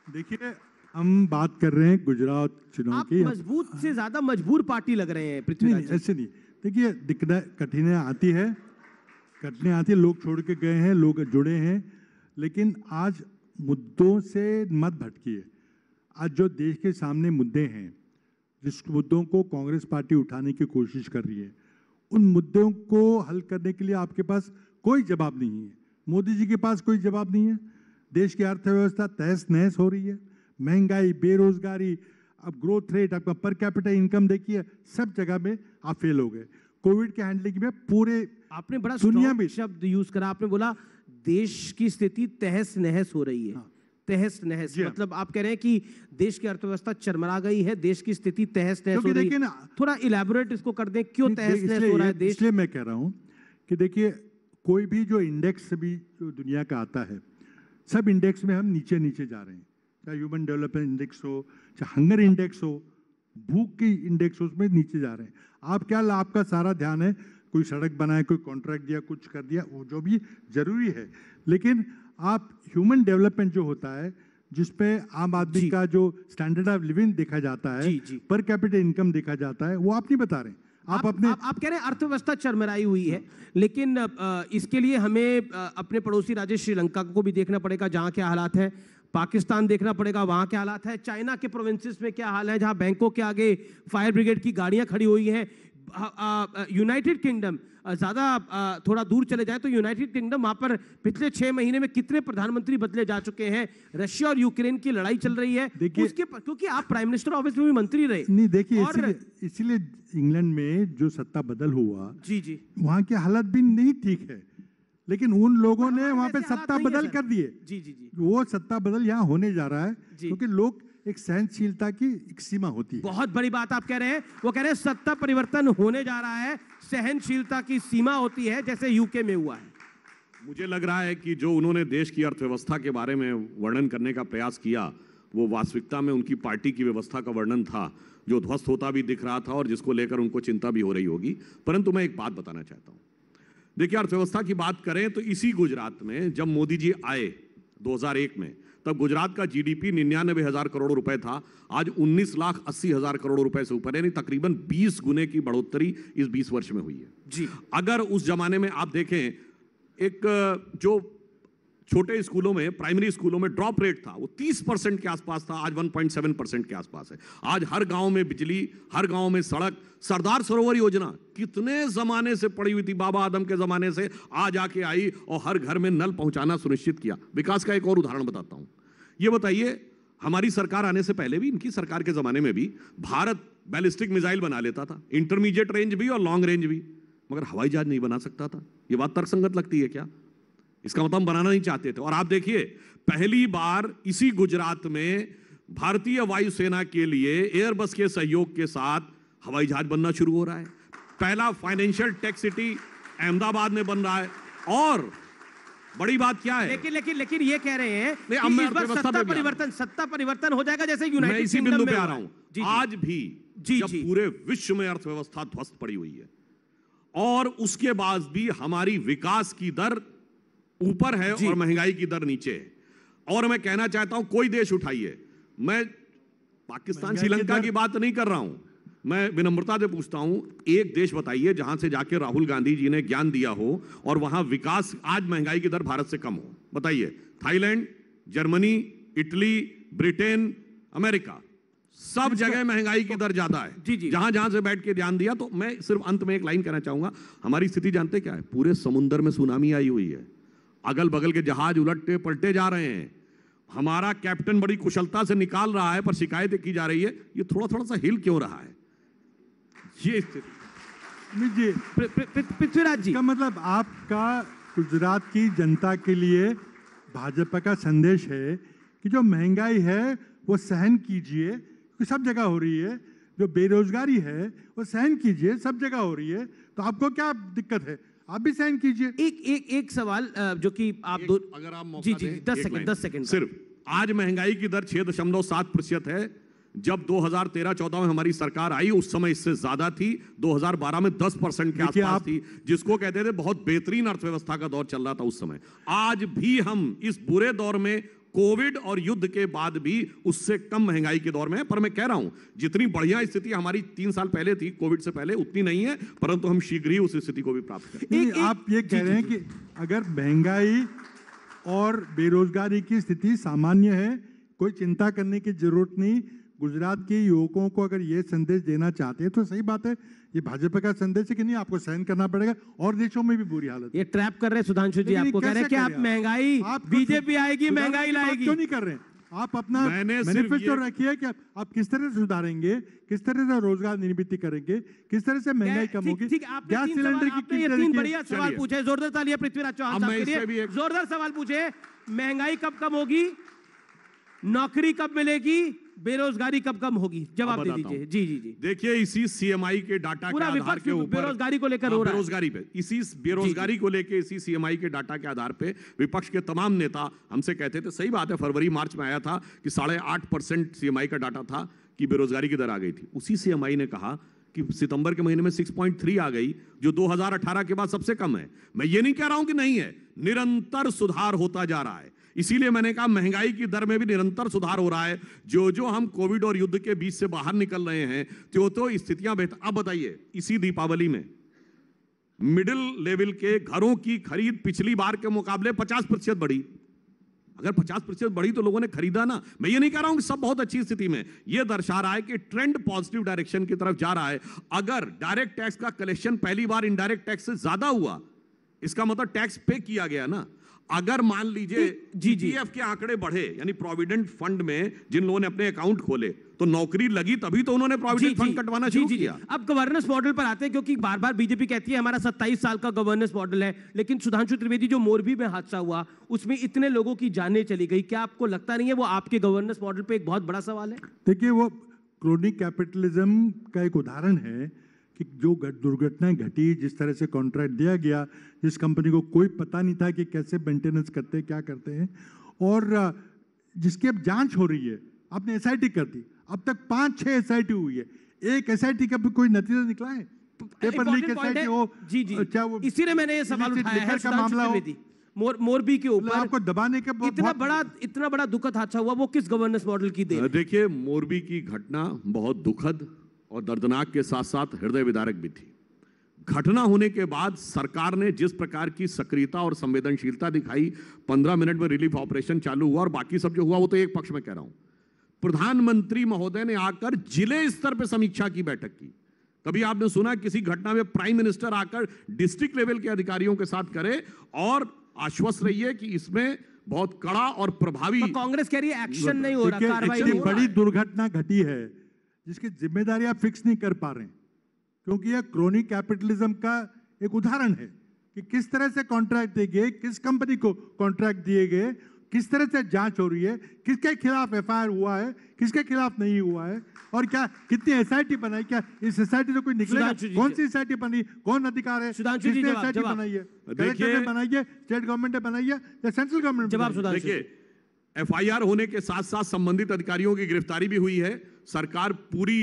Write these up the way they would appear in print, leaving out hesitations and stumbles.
देखिए, हम बात कर रहे हैं गुजरात चुनाव आप की। मजबूत से ज्यादा मजबूर पार्टी लग रहे हैं नहीं, पृथ्वीराज नहीं, जी। ऐसे नहीं। देखिए, कठिनाई आती है, लोग छोड़ के गए हैं, लोग जुड़े हैं, लेकिन आज मुद्दों से मत भटकिए। आज जो देश के सामने मुद्दे हैं, जिस मुद्दों को कांग्रेस पार्टी उठाने की कोशिश कर रही है, उन मुद्दों को हल करने के लिए आपके पास कोई जवाब नहीं है। मोदी जी के पास कोई जवाब नहीं है। देश की अर्थव्यवस्था तहस नहस हो रही है, महंगाई, बेरोजगारी, अब ग्रोथ रेट, आपका पर कैपिटा इनकम देखिए, सब जगह में आप फेल हो गए। कोविड के हैंडलिंग में पूरे आपने बड़ा दुनिया स्ट्रॉन्ग में शब्द यूज करा, आपने बोला देश की स्थिति तहस नहस हो रही है। हाँ। तहस नहस जी हाँ। मतलब आप कह रहे हैं कि देश की अर्थव्यवस्था चरमरा गई है, देश की स्थिति तहस नहस हो क्योंकि रही देखिए है। ना, थोड़ा इलैबोरेट इसको कर दें, क्यों तहस नहस हो रहा है देश? इसलिए मैं कह रहा हूं कि देखिए, कोई भी जो इंडेक्स भी जो दुनिया का आता है, सब इंडेक्स में हम नीचे नीचे जा रहे हैं। चाहे ह्यूमन डेवलपमेंट इंडेक्स हो, चाहे हंगर इंडेक्स हो, भूख की इंडेक्स हो, उसमें नीचे जा रहे हैं। आप क्या, आपका सारा ध्यान है कोई सड़क बनाए, कोई कॉन्ट्रैक्ट दिया, कुछ कर दिया, वो जो भी जरूरी है, लेकिन आप ह्यूमन डेवलपमेंट जो होता है, जिसपे आम आदमी का जो स्टैंडर्ड ऑफ लिविंग देखा जाता है, पर कैपिटा इनकम देखा जाता है, वो आप नहीं बता रहे। आप कह रहे हैं अर्थव्यवस्था चरमराई हुई है, लेकिन इसके लिए हमें अपने पड़ोसी राज्य श्रीलंका को भी देखना पड़ेगा, जहां क्या हालात है। पाकिस्तान देखना पड़ेगा, वहां क्या हालात है। चाइना के प्रोविंसेस में क्या हाल है, जहां बैंकों के आगे फायर ब्रिगेड की गाड़ियां खड़ी हुई हैं। यूनाइटेड किंगडम, ज्यादा थोड़ा दूर चले जाए तो यूनाइटेड किंगडम, वहां पर पिछले 6 महीने में कितने प्रधानमंत्री बदले जा चुके हैं। रशिया और यूक्रेन की लड़ाई चल रही है, उसके क्योंकि आप प्राइम मिनिस्टर ऑफिस में भी मंत्री रहे। नहीं, देखिए, इसीलिए इंग्लैंड में जो सत्ता बदल हुआ, जी, वहां के हालत भी नहीं ठीक है, लेकिन उन लोगों ने वहां पे सत्ता बदल कर दिए। जी, वो सत्ता बदल यहाँ होने जा रहा है, क्योंकि लोग एक सहनशीलता की एक सीमा होती है। बहुत बड़ी बात आप कह रहे हैं। वो कह रहे हैं सत्ता परिवर्तन होने जा रहा है, सहनशीलता की सीमा होती है, जैसे यूके में हुआ है। मुझे लग रहा है कि जो उन्होंने देश की अर्थव्यवस्था के बारे में वर्णन करने का प्रयास किया, वो वास्तविकता में उनकी पार्टी की व्यवस्था का वर्णन था, जो ध्वस्त होता भी दिख रहा था और जिसको लेकर उनको चिंता भी हो रही होगी। परंतु मैं एक बात बताना चाहता हूं। देखिए, अर्थव्यवस्था की बात करें तो इसी गुजरात में जब मोदी जी आए 2001 में, तब गुजरात का जीडीपी 99,000 करोड़ रुपए था। आज 19,80,000 करोड़ रुपए से ऊपर, यानी तकरीबन 20 गुने की बढ़ोतरी इस 20 वर्ष में हुई है जी। अगर उस जमाने में आप देखें, एक जो छोटे स्कूलों में, प्राइमरी स्कूलों में ड्रॉप रेट था, वो 30% के आसपास था, आज 1.7% के आसपास है। आज हर गांव में बिजली, हर गांव में सड़क। सरदार सरोवर योजना कितने जमाने से पड़ी हुई थी, बाबा आदम के जमाने से, आज आके आई और हर घर में नल पहुंचाना सुनिश्चित किया। विकास का एक और उदाहरण बताता हूं। ये बताइए, हमारी सरकार आने से पहले भी, इनकी सरकार के जमाने में भी, भारत बैलिस्टिक मिसाइल बना लेता था, इंटरमीडिएट रेंज भी और लॉन्ग रेंज भी, मगर हवाई जहाज नहीं बना सकता था। ये बात तर्कसंगत लगती है क्या? इसका मतलब हम बनाना नहीं चाहते थे। और आप देखिए, पहली बार इसी गुजरात में भारतीय वायुसेना के लिए एयरबस के सहयोग के साथ हवाई जहाज बनना शुरू हो रहा है। पहला फाइनेंशियल टेक सिटी अहमदाबाद में बन रहा है। और बड़ी बात क्या है, लेकिन ये कह रहे हैं कि इस बार सत्ता परिवर्तन हो जाएगा, जैसे यूनाइटेड मैं इसी किंगडम बिंदु में पे आ रहा हूं। आज भी जब पूरे विश्व में अर्थव्यवस्था ध्वस्त पड़ी हुई है और उसके बाद भी हमारी विकास की दर ऊपर है और महंगाई की दर नीचे है। और मैं कहना चाहता हूं, कोई देश उठाइए, मैं पाकिस्तान श्रीलंका की बात नहीं कर रहा हूं, मैं विनम्रता से पूछता हूं, एक देश बताइए जहां से जाके राहुल गांधी जी ने ज्ञान दिया हो और वहां विकास, आज महंगाई की दर भारत से कम हो। बताइए, Thailand, Germany, Italy, Britain, America, सब जगह महंगाई की दर ज्यादा है। जहां जहां से बैठ के ध्यान दिया। तो मैं सिर्फ अंत में एक लाइन कहना चाहूंगा, हमारी स्थिति जानते क्या है? पूरे समुद्र में सुनामी आई हुई है, अगल बगल के जहाज उलटते पलटे जा रहे हैं, हमारा कैप्टन बड़ी कुशलता से निकाल रहा है, पर शिकायतें की जा रही है, ये थोड़ा थोड़ा सा हिल क्यों रहा है? ये स्थिति। पृथ्वीराज जी, का मतलब आपका गुजरात की जनता के लिए भाजपा का संदेश है कि जो महंगाई है वो सहन कीजिए, सब जगह हो रही है। जो बेरोजगारी है वो सहन कीजिए, सब जगह हो रही है। तो आपको क्या दिक्कत है? आप भी सहन कीजिए। एक सवाल जो कि आप अगर आप मौका जी 10 सेकंड सिर्फ। आज महंगाई की दर 6.7% है। जब 2013-14 में हमारी सरकार आई, उस समय इससे ज्यादा थी। 2012 में 10% के आसपास थी, जिसको कहते थे बहुत बेहतरीन अर्थव्यवस्था का दौर चल रहा था उस समय। आज भी हम इस बुरे दौर में कोविड और युद्ध के बाद भी उससे कम महंगाई के दौर में है। पर मैं कह रहा हूं जितनी बढ़िया स्थिति हमारी 3 साल पहले थी कोविड से पहले उतनी नहीं है, परंतु हम शीघ्र ही उस स्थिति को भी प्राप्त करें। आप ये कह रहे हैं कि अगर महंगाई और बेरोजगारी की स्थिति सामान्य है, कोई चिंता करने की जरूरत नहीं। गुजरात के युवकों को अगर ये संदेश देना चाहते हैं तो सही बात है, ये भाजपा का संदेश है कि नहीं आपको सहन करना पड़ेगा, और देशों में भी बुरी हालत है। ये ट्रैप कर रहे हैं सुधांशु जी, आपको कह रहे हैं कि आप महंगाई, बीजेपी आएगी महंगाई लाएगी, क्यों नहीं कर रहे हैं? आप अपना मैनिफेस्टो रखिए कि आप किस तरह से सुधारेंगे, किस तरह से रोजगार निर्मित करेंगे, किस तरह से महंगाई कम होगी। गैस सिलेंडर की कीमत, 3 बढ़िया सवाल पूछे, जोरदार तालियां पृथ्वीराज चौहान साहब के लिए। जोरदार सवाल पूछे, महंगाई कब कम होगी, नौकरी कब मिलेगी, बेरोजगारी कब कम होगी, जवाब दे दीजिए। जी जी जी। देखिए इसी सीएमआई के डाटा के आधार के ऊपर बेरोजगारी को लेकर हो रहा है, बेरोजगारी पे, इसी बेरोजगारी को लेकर इसी सीएमआई के डाटा के आधार पे विपक्ष के तमाम नेता हमसे कहते थे, सही बात है, फरवरी मार्च में आया था कि 8.5% सीएमआई का डाटा था कि बेरोजगारी की दर आ गई थी। उसी सीएमआई ने कहा कि सितंबर के महीने में 6.3 आ गई, जो 2018 के बाद सबसे कम है। मैं ये नहीं कह रहा हूं कि नहीं है, निरंतर सुधार होता जा रहा है। इसीलिए मैंने कहा महंगाई की दर में भी निरंतर सुधार हो रहा है। जो जो हम कोविड और युद्ध के बीच से बाहर निकल रहे हैं तो स्थितियां बेहतर। अब बताइए, इसी दीपावली में मिडिल लेवल के घरों की खरीद पिछली बार के मुकाबले 50% बढ़ी। अगर 50% बढ़ी तो लोगों ने खरीदा ना। मैं ये नहीं कह रहा हूं कि सब बहुत अच्छी स्थिति में, ये दर्शा रहा है कि ट्रेंड पॉजिटिव डायरेक्शन की तरफ जा रहा है। अगर डायरेक्ट टैक्स का कलेक्शन पहली बार इनडायरेक्ट टैक्स से ज्यादा हुआ, इसका मतलब टैक्स पे किया गया ना। अगर मान लीजिए जीजीएफ के आंकड़े बढ़े, यानी प्रोविडेंट फंड में जिन लोगों ने अपने अकाउंट खोले तो नौकरी लगी, तभी तो उन्होंने प्रोविडेंट फंड कटवाना शुरू किया। अब गवर्नेंस मॉडल पर आते हैं, क्योंकि बार बार बीजेपी कहती है हमारा 27 साल का गवर्नेंस मॉडल है, लेकिन सुधांशु त्रिवेदी, जो मोरबी में हादसा हुआ उसमें इतने लोगों की जानें चली गई, क्या आपको लगता नहीं है वो आपके गवर्नेंस मॉडल पे एक बहुत बड़ा सवाल है? देखिए, वो क्रोनिक कैपिटलिज्म का एक उदाहरण है कि जो दुर्घटनाएं घटी, जिस तरह से कॉन्ट्रैक्ट दिया गया, जिस कंपनी को कोई पता नहीं था कि कैसे मेंटेनेंस करते हैं, क्या करते हैं, और जिसकी अब जांच हो रही है। आपने एसआईटी कर दी, अब तक 5-6 एसआईटी हुई है, एक एसआईटी का भी कोई नतीजा निकला है? पेपर लीक एसआईटी हो, क्या वो, इसीलिए मैंने ये सवाल उठाया है का मामला हो, मोरबी के ऊपर आपको दबाने के इतना बड़ा दुखद हादसा हुआ, वो किस गवर्नेंस मॉडल की देन? देखिए, मोरबी की घटना बहुत दुखद और दर्दनाक के साथ साथ हृदय विदारक भी थी। घटना होने के बाद सरकार ने जिस प्रकार की सक्रियता और संवेदनशीलता दिखाई, 15 मिनट में रिलीफ ऑपरेशन चालू हुआ, और बाकी सब जो हुआ वो तो एक पक्ष में कह रहा हूं। प्रधानमंत्री महोदय ने आकर जिले स्तर पर समीक्षा की बैठक की। कभी आपने सुना किसी घटना में प्राइम मिनिस्टर आकर डिस्ट्रिक्ट लेवल के अधिकारियों के साथ करे और आश्वस्त रहिए कि इसमें बहुत कड़ा और प्रभावी। तो कांग्रेस कह रही है एक्शन नहीं हो रहा, कार्रवाई नहीं हो रहा। बड़ी दुर्घटना घटी है जिसकी जिम्मेदारी आप फिक्स नहीं कर पा रहे हैं, क्योंकि यह क्रोनिक कैपिटलिज्म का एक उदाहरण है कि किस तरह से कॉन्ट्रैक्ट दिए गए, किस कंपनी को कॉन्ट्रैक्ट दिए गए, किस तरह से जांच हो रही है, किसके खिलाफ एफआईआर हुआ है, किसके खिलाफ नहीं हुआ है, और क्या कितनी एसआईटी बनाई, क्या इस एसआईटी से कोई निकलेगा? कौन सी एसआईटी बनी, कौन अधिकार है, किसने एसआईटी बनाई है? कलेक्टर ने बनाई है, स्टेट गवर्नमेंट ने बनाई है, या सेंट्रल गवर्नमेंट? जवाब देखिए, एफआईआर होने के साथ साथ संबंधित अधिकारियों की गिरफ्तारी भी हुई है। सरकार पूरी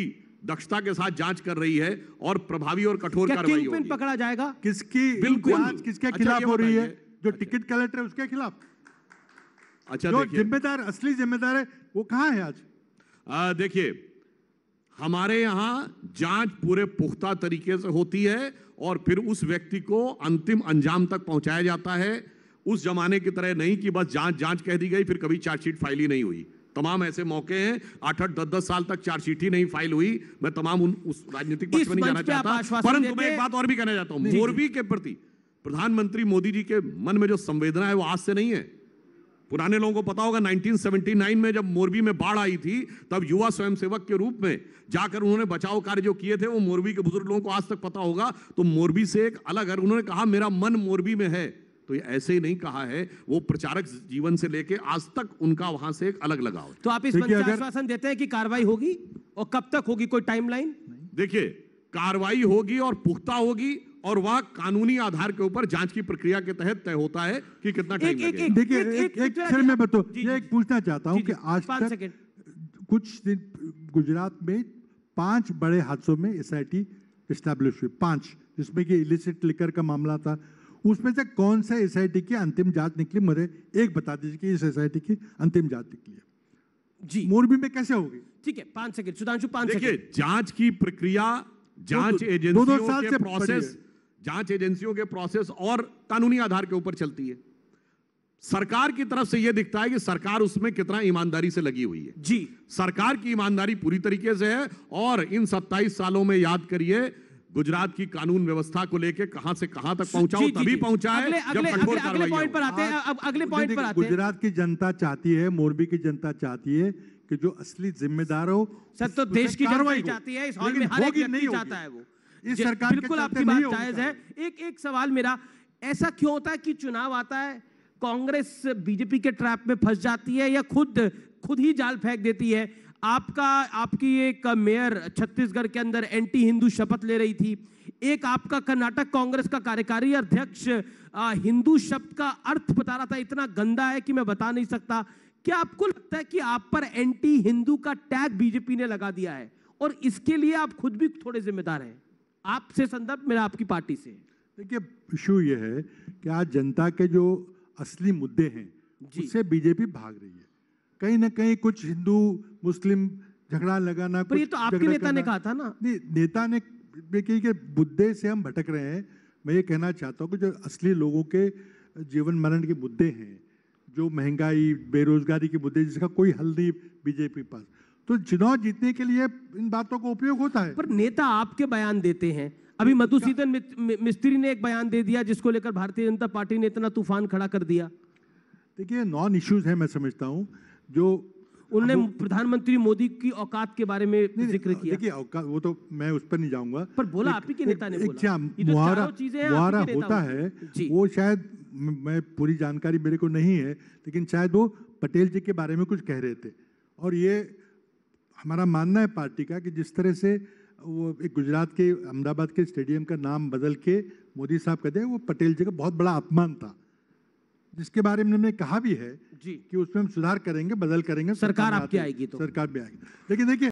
दक्षता के साथ जांच कर रही है और प्रभावी और कठोर कार्रवाई होगी। पकड़ा जाएगा? किसकी जांच किसके खिलाफ हो रही है? जो टिकट कलेक्टर है उसके खिलाफ। अच्छा, जो जिम्मेदार, असली जिम्मेदार है वो कहां है आज? देखिए, हमारे यहां जांच पूरे पुख्ता तरीके से होती है और फिर उस व्यक्ति को अंतिम अंजाम तक पहुंचाया जाता है। उस जमाने की तरह नहीं कि बस जांच कह दी गई, फिर कभी चार्जशीट फाइल ही नहीं हुई। तमाम ऐसे मौके हैं 8-8, 10-10 साल तक चार्जशीट ही नहीं फाइल हुई। मैं तमाम उस राजनीतिक पक्ष में नहीं जाना चाहता, परंतु मैं एक बात और भी कहना चाहता हूं। मोरबी के प्रति प्रधानमंत्री मोदी जी के मन में जो संवेदना है वो आज से नहीं है। पुराने लोगों को पता होगा 1979 में जब मोरबी में बाढ़ आई थी, तब युवा स्वयंसेवक के रूप में जाकर उन्होंने बचाव कार्य जो किए थे वो मोरबी के बुजुर्ग लोगों को आज तक पता होगा। तो मोरबी से एक अलग है, उन्होंने कहा मेरा मन मोरबी में है। तो ये ऐसे ही नहीं कहा है, वो प्रचारक जीवन से लेके आज तक उनका वहां से एक अलग लगाव है। तो आप इस मंच पर आश्वासन देते हैं कि कार्रवाई होगी, और कब तक होगी, कोई टाइमलाइन? देखिए, कार्रवाई होगी और पुख्ता होगी, और वह कानूनी आधार के ऊपर जांच की प्रक्रिया के तहत तय होता है कि कितना टाइम लगेगा। देखिए, एक क्षण में बताओ, ये एक पूछना चाहता हूं कि आज तक कुछ दिन गुजरात में 5 बड़े हादसों में एसआईटी एस्टैब्लिश हुई, 5, जिसमें कि इलिसिट लिकर का मामला था, उसमें से कौन सा एसआईटी की अंतिम जांच निकली, मुझे एक बता दीजिए कि इस एसआईटी की अंतिम जांच निकली है जी, मोरबी में कैसे होगी? ठीक है, 5 सेकंड सुधांशु, 5 सेकंड। देखिए, जांच की प्रक्रिया, जांच एजेंसियों के प्रोसेस, जांच एजेंसियों के प्रोसेस और कानूनी आधार के ऊपर चलती है। सरकार की तरफ से यह दिखता है कि सरकार उसमें कितना ईमानदारी से लगी हुई है। जी, सरकार की ईमानदारी पूरी तरीके से है, और इन 27 सालों में याद करिए गुजरात की कानून व्यवस्था को लेकर कहां से कहां तक पहुंचा, तभी पहुंचा है जब कठोर कार्रवाई। पॉइंट पर आते हैं, अब अगले पॉइंट पर आते हैं। गुजरात की जनता चाहती है, मोरबी की जनता चाहती है कि जो असली जिम्मेदार हो, सर तो देश की जनता ही चाहती है, इस हॉल में हर एक व्यक्ति चाहता है वो। इस सरकार बिल्कुल आपकी बात जायज है। एक सवाल मेरा, ऐसा क्यों होता है कि चुनाव आता है, कांग्रेस बीजेपी के ट्रैप में फंस जाती है या खुद ही जाल फेंक देती है? आपकी एक मेयर छत्तीसगढ़ के अंदर एंटी हिंदू शपथ ले रही थी, एक आपका कर्नाटक कांग्रेस का कार्यकारी अध्यक्ष हिंदू शब्द का अर्थ बता रहा था, इतना गंदा है कि मैं बता नहीं सकता। क्या आपको लगता है कि आप पर एंटी हिंदू का टैग बीजेपी ने लगा दिया है और इसके लिए आप खुद भी थोड़े जिम्मेदार हैं? आपसे संदर्भ मेरा आपकी पार्टी से। देखिए, इशू ये है कि आज जनता के जो असली मुद्दे हैं उससे बीजेपी भाग रही है। कहीं ना कहीं कुछ हिंदू मुस्लिम झगड़ा लगाना, पर ये तो आपके नेता ने कहा था ना। नहीं, नेता ने के मुद्दे से हम भटक रहे हैं। मैं ये कहना चाहता हूँ कि जो असली लोगों के जीवन मरण के मुद्दे हैं, जो महंगाई बेरोजगारी के मुद्दे, जिसका कोई हल नहीं बीजेपी पास, तो चुनाव जीतने के लिए इन बातों का उपयोग होता है। पर नेता आपके बयान देते हैं। अभी मधुसूदन मिस्त्री ने एक बयान दे दिया जिसको लेकर भारतीय जनता पार्टी ने इतना तूफान खड़ा कर दिया। देखिए, नॉन इश्यूज है, मैं समझता हूँ। जो उन्होंने प्रधानमंत्री मोदी की औकात के बारे में जिक्र किया। देखिए, औकात वो तो मैं उस पर नहीं जाऊंगा, पर बोला आप ही के नेता ने बोला। मुहावरा होता है, वो शायद मैं पूरी जानकारी मेरे को नहीं है, लेकिन शायद वो पटेल जी के बारे में कुछ कह रहे थे। और ये हमारा मानना है पार्टी का कि जिस तरह से वो एक गुजरात के अहमदाबाद के स्टेडियम का नाम बदल के मोदी साहब कहते हैं, वो पटेल जी का बहुत बड़ा अपमान था, जिसके बारे में हमने कहा भी है जी कि उसमें हम सुधार करेंगे, बदल करेंगे। सरकार आपकी आएगी तो सरकार भी आएगी। लेकिन देखिए,